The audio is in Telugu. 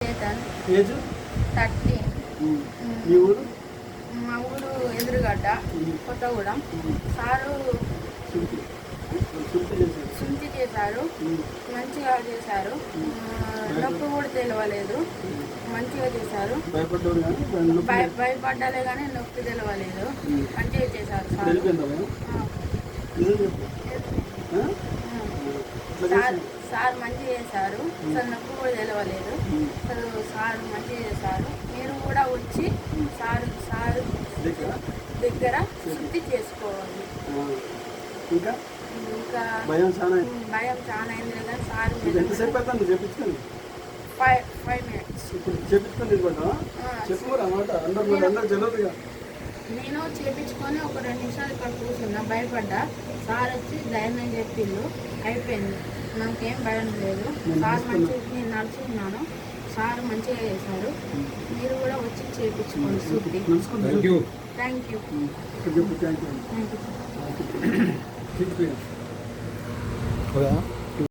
ఏజ్ 30. మీ ఊరు? మా ఊరు ఎదురుగడ్డ కొత్తగూడెం. సారు శుద్ధి చేశారు, మంచిగా చేశారు. నొప్పి కూడా తెలియలేదు, మంచిగా చేశారు. భయపడ్డాలే కానీ నొప్పి తెలియలేదు, మంచిగా చేశారు సార్ మంచిగా చేశారు. అసలు నొప్పి కూడా తెలియలేదు. అసలు సార్ మంచిగా చేశారు. మీరు కూడా వచ్చి సారు దగ్గర శుద్ధి చేసుకోవాలి. ఇంకా భయం చాలా అయింది కదా సార్. ఎంతసేపు అవుతుంది చెప్పించుకొని? 5 minutes. ఇప్పుడు చెప్పించుకొని చెప్పు అన్నమాట. అందరూ జరుగుతుందిగా. నేను చేపించుకొని ఒక 2 నిమిషాలు ఇక్కడ కూర్చున్నా, భయపడ్డా. సార్ వచ్చి ధైర్యం చెప్పిండు, అయిపోయింది. నాకేం భయం లేదు. సార్ మంచిగా, నేను నడుచుకున్నాను. సార్ మంచిగా చేశారు. మీరు కూడా వచ్చి చేయించుకోండి శుద్ధి. Thank you.